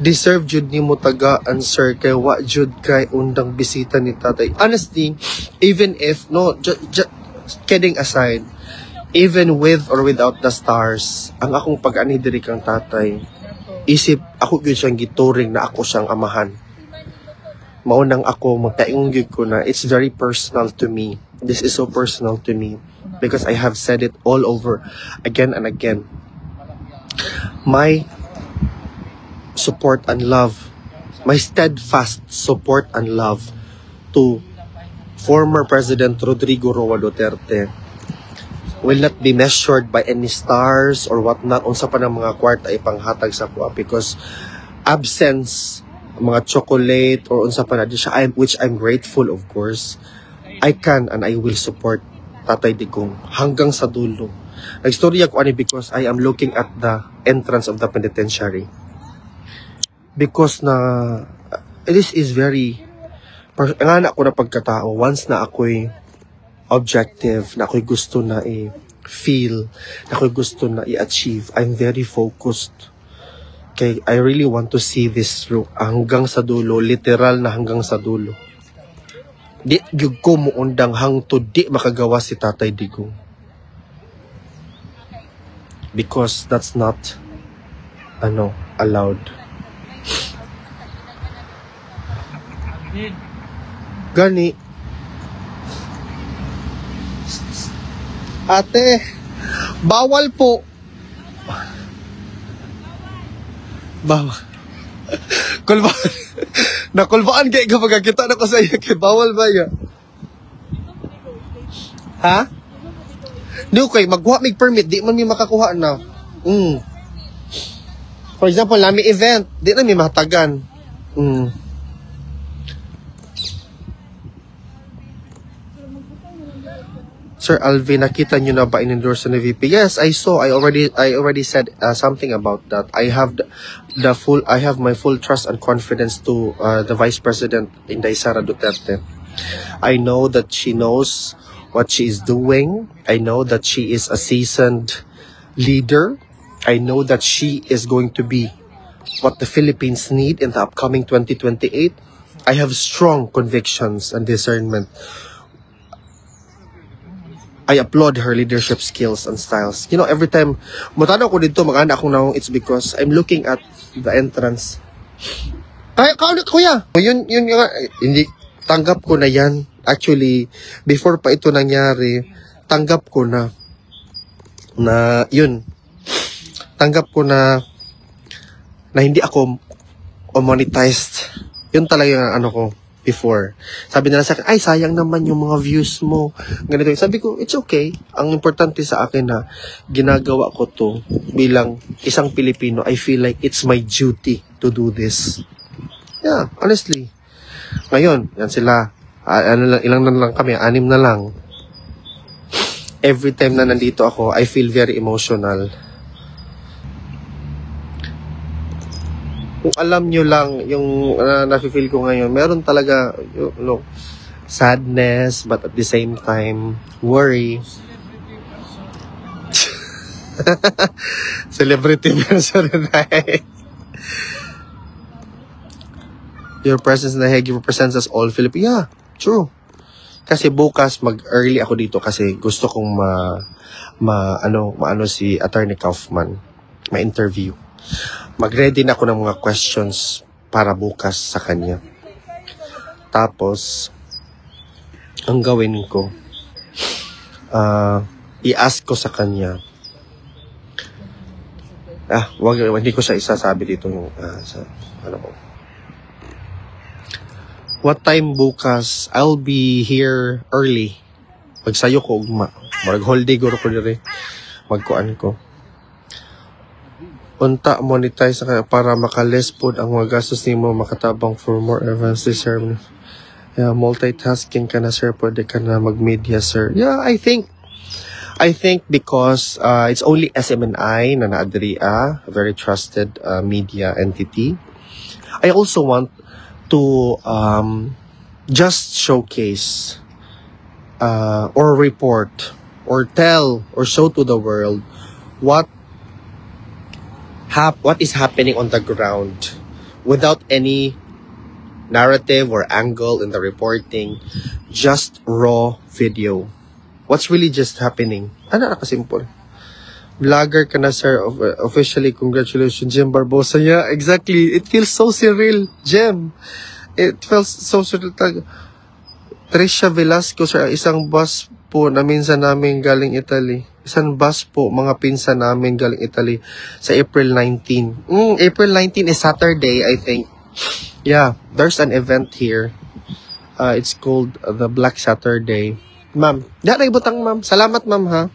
deserve jud nimo tagaan sir kay wa jud kay undang bisita ni tatay. Honestly, even if no kidding aside, even with or without the stars, ang akong pag-ani diri kang tatay, isip ako gyud siyang gituring na ako siyang amahan. Maunang ako magtaingon gyud ko na it's very personal to me. This is so personal to me because I have said it all over again and again. My support and love, my steadfast support and love to former President Rodrigo Roa Duterte will not be measured by any stars or whatnot. Unsa pa ng mga kwarta ay panghatag sa kuha because absence, mga chocolate or unsa pa na di siya, which I'm grateful of course, I can and I will support Tatay Digong hanggang sa dulo. Nagstorya ko ani because I am looking at the entrance of the penitentiary. Because na this is very nga na ako na pagkatao, once na ako'y objective, na ako'y gusto na i-feel, na ako'y gusto na i-achieve, I'm very focused. Okay, I really want to see this through hanggang sa dulo, literal na hanggang sa dulo. Di gyud ko muundang hangtod di makagawa si Tatay Digong. Because that's not allowed. Gani. Ate, bawal po. Bawal. Kulbaan. Nakulbaan kay kapag kita na ko sa iya kay bawal ba ya? Ha? Di kay magkuha mig permit, di man mi makakuha na. For example, lami event, di na mi mahatagan. Sir Alvin, nakita nyo na ba in-endorse na VP? Yes, I saw. I already said something about that. I have my full trust and confidence to the Vice President Inday Sara Duterte. I know that she knows what she is doing. I know that she is a seasoned leader. I know that she is going to be what the Philippines need in the upcoming 2028. I have strong convictions and discernment. I applaud her leadership skills and styles. You know, every time mutanaw ko dito, mag-anak akong naong, it's because I'm looking at the entrance. Kuya! Yun nga, hindi, tanggap ko na yan. Actually, before pa ito nangyari, tanggap ko na yun. Tanggap ko na hindi ako monetized. Yun talaga yung ano ko. Before. Sabi nila sa akin, ay sayang naman yung mga views mo. Ganito. Sabi ko, it's okay. Ang importante sa akin na ginagawa ko to bilang isang Pilipino. I feel like it's my duty to do this. Yeah, honestly. Ngayon, yan sila. Ilang na lang kami, 6 na lang. Every time na nandito ako, I feel very emotional. Kung alam nyo lang yung nafe-feel ko ngayon, meron talaga sadness, but at the same time, worry. Celebrity person na Your presence in the Hague represents us all Filipino. Yeah, true. Kasi bukas mag-early ako dito kasi gusto kong maano si Attorney Kaufman, ma-interview. Mag-ready na ako ng mga questions para bukas sa kanya. Tapos, ang gawin ko, i-ask ko sa kanya. Hindi ko siya isasabi dito yung, what time bukas? I'll be here early. Magsayo ko, mag-holiday guro ko dire. Magkuan ko. Unta monetize ka para makaless pod ang mga gastos nimo, makatabang for more advanced service. Yeah, multitasking ka na sir, pwede ka na mag-media sir. Yeah, I think because it's only SMNI na naadri a very trusted media entity. I also want to just showcase or report or tell or show to the world what is happening on the ground without any narrative or angle in the reporting, just raw video. What's really just happening? Ano nakasimple? Vlogger ka na, sir. Officially, congratulations, Jem Barbosa. Yeah, exactly. It feels so surreal, Jem. It feels so surreal. Tricia Velasco, sir, isang bus po na minsan namin galing Italy. Isang bus po, mga pinsan namin galing Italy sa April 19. April 19 is Saturday, I think. Yeah, there's an event here. It's called the Black Saturday. Ma'am, na ibutang ma'am. Salamat ma'am ha.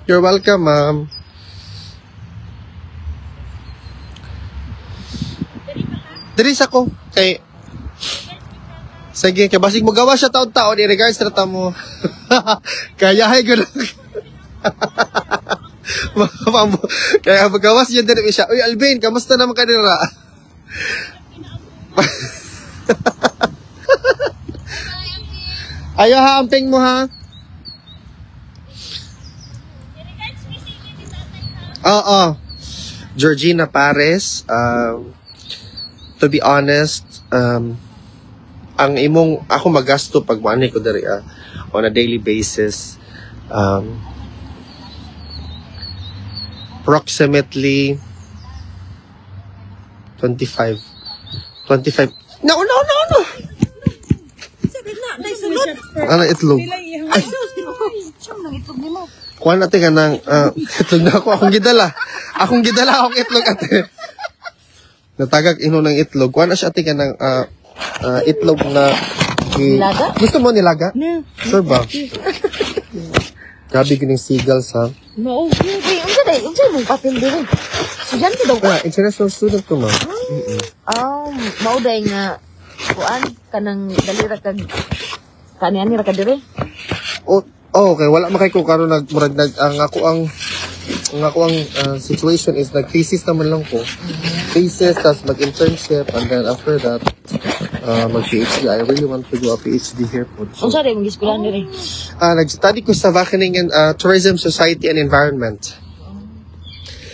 You're welcome ma'am. Diri sa ko kay sige, kay basig mo gawa siya taon-taon in regards na mo. Kaya hay ko na. Kaya magawas yun din siya. Uy Alvin, kamusta naman ka nila? Ayaw ha, amping mo ha. Oo. Georgina Pares. To be honest, ang imong, ako magasto pag money ko dari on a daily basis. Approximately 25. No. Ano itlog? Ay. Kuha natin ka ng itlog na ako. Akong gidala akong itlog ate. Natagag ino ng itlog. Kuha na siya ate ka ng itlog na nilaga? Gusto mo nilaga? No. Sure ba? Grabe gining seagulls ha. No. Unsa mong papel din? Estudyante daw ka? International student ko ma'am. Mauday nga kuan kanang dalira kag kaniani ra ka dire. Okay, wala makay ko karon nagmurag ang ako ang situation is thesis naman lang ko. Thesis tas mag-internship and then after that mag-PhD. I really want to do a PhD here po. Unsa rin mong eskwelahan dire? Nag-study ko sa Wageningen Tourism Society and Environment.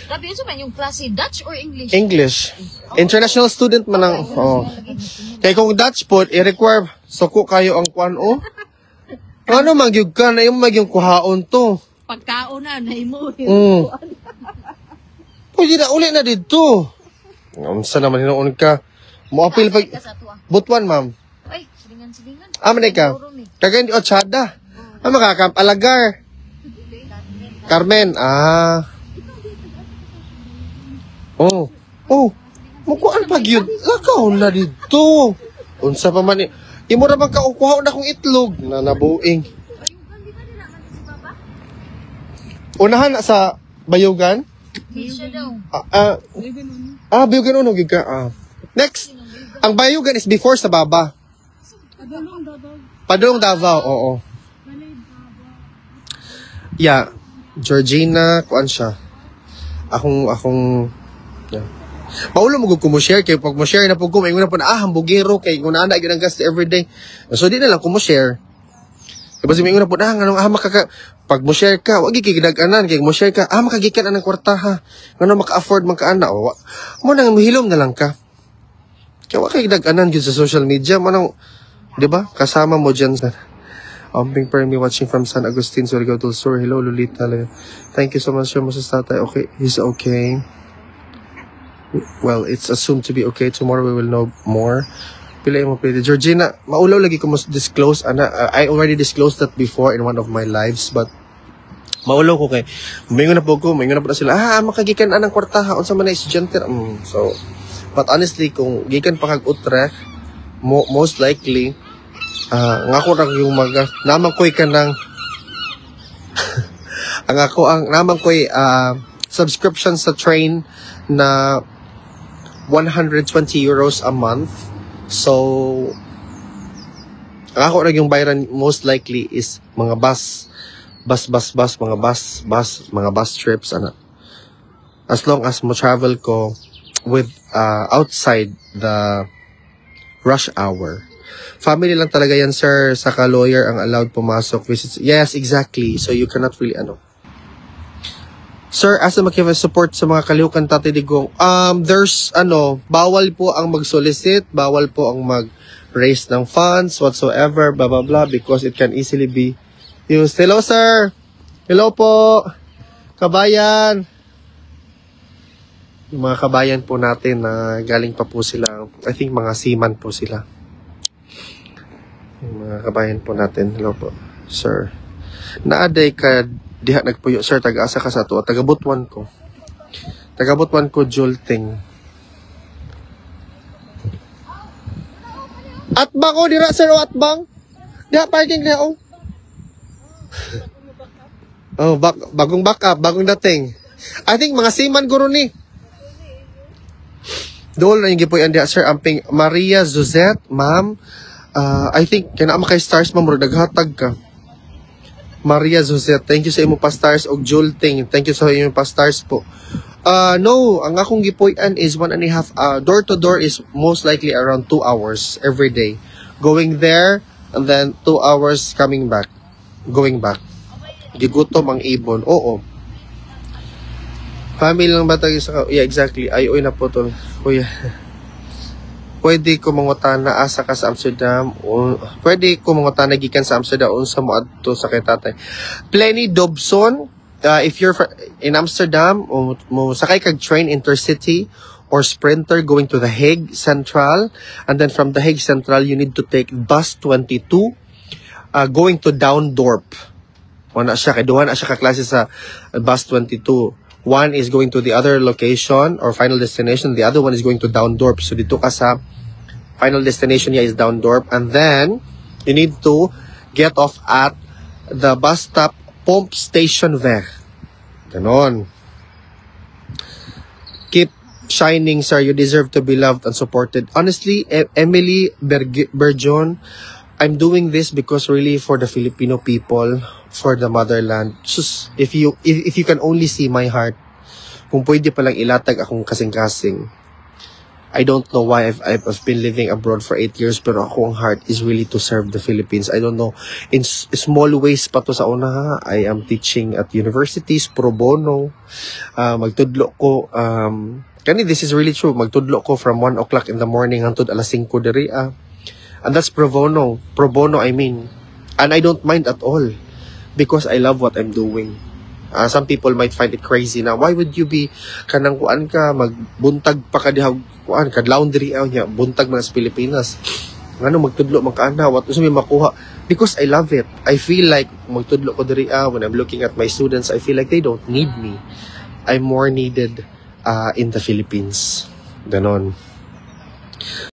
Grabe, unsa man yung klase, Dutch or English? English. International student man ang kay kung Dutch po i-require suko kayo ang kuan o. Ano magyug ka na yung magyung kuhaon to. Pagkaon na imo. Pwede na uli na dito. Unsa naman hinuon ka? Mo-appeal pag Butuan ma'am. Ay, silingan. Manay ka. Kagay di Ochada. Makakamp Alagar. Carmen. Mukuan pag yun. Lakaw na dito. Unsa pa man imo ra man kaukuha na kong itlog na nabuing. Unahan na sa Bayugan? Bayugan uno gid ka. Next. Ang Bayugan is before sa baba. Padulong Davao, oo. Yeah. Georgina, kuan siya. Akong yeah. Paulo mo kumo-share kay pag mo share na pug ko ingon na po na hambugero kay kung naana gyud ang gas everyday. So di na lang kumo-share. Kasi ingon na po na nganong makaka pag mo share ka wag gyud gidag-anan kay mo share ka makagikan ang kwarta ha. Ngano maka-afford man ka ana o. Mo nang muhilom na lang ka. Kaya wag kay gidag-anan gyud sa social media manang di ba? Kasama mo diyan sa Ping Permi watching from San Agustin, Surigao del Sur. Hello Lolita. Thank you so much sir Moses Tatay. Okay, he's okay. Well, it's assumed to be okay. Tomorrow we will know more. Pila mo pwede. Georgina, maulaw lagi ko mas disclose. I already disclosed that before in one of my lives, but maulaw ko kay. Mingon na po sila. Makagikan anang kwartaha. Unsa man na estudyante. So, but honestly, kung gikan pa kag Utrecht, most likely, nga ko lang yung naman ko'y kanang, naman ko'y subscription sa train na 120 euros a month. So, ako na yung bayaran most likely is mga mga bus trips. As long as mo travel ko with outside the rush hour. Family lang talaga yan, sir. Saka lawyer ang allowed pumasok. Visits. Yes, exactly. So, you cannot really, Sir, asa makifa support sa mga kalihukan Tatay Digong? There's, bawal po ang mag-solicit, bawal po ang mag-raise ng funds, whatsoever, blah, blah, blah, because it can easily be used. Hello, sir! Hello po! Kabayan! Yung mga kabayan po natin na galing pa po sila, I think mga seaman po sila. Yung mga kabayan po natin, hello po, sir. Naaday ka diha nagpuyo, sir, taga-asa ka sa to, taga-Butuan ko. Taga-Butuan ko, Julting. Atbang o, dira, sir, o atbang? Diha, parking diha, o. Oh, bagong backup, bagong dating. I think mga seaman guro ni. Doon na yung gipuyan diha, sir, amping Maria Zuzette, ma'am. I think, kinaama kay stars, ma'am, naghatag ka. Maria Josette, thank you sa imong pa-stars og Julting. Thank you sa imong pa-stars po. No, ang akong gipuy-an is 1.5 door to door is most likely around 2 hours every day. Going there and then 2 hours coming back. Going back. Gigutom ang ibon. Oo. Family lang ba tayo sa... Yeah, exactly. Ay, na po to. Kuya. Pwede ko mangutana asa ka sa Amsterdam o pwede ko mangutana gikan sa Amsterdam unsa mo adto sa kay tatay. Plenty Dobson, if you're in Amsterdam mo sakay kag train intercity or sprinter going to The Hague Central, and then from The Hague Central you need to take bus 22 going to Down-Dorp. Wala siya kay duha na siya ka klase sa bus 22. One is going to the other location or final destination. The other one is going to Down-Dorp. So dito ka sa final destination niya is Down-Dorp. And then, you need to get off at the bus stop Pomp Station Weg. Ganon. Keep shining, sir. You deserve to be loved and supported. Honestly, Emily Berjon, I'm doing this because really for the Filipino people, for the motherland. Sus, if you can only see my heart, kung pwede palang ilatag akong kasing-kasing. I don't know why I've been living abroad for 8 years, pero akong heart is really to serve the Philippines. I don't know, in small ways pa to sa una, I am teaching at universities, pro bono, magtudlo ko, this is really true, magtudlo ko from 1 o'clock in the morning hangtod alas 5 diri, and that's pro bono, I mean, and I don't mind at all. Because I love what I'm doing. Some people might find it crazy na, why would you be kanang kuan ka, magbuntag pa ka diha kuan, kadlawon diri niya, buntag man sa Pilipinas. Ngano magtudlo magkaana, what usa may makuha? Because I love it. I feel like magtudlo ko diri when I'm looking at my students, I feel like they don't need me. I'm more needed in the Philippines. Ganon.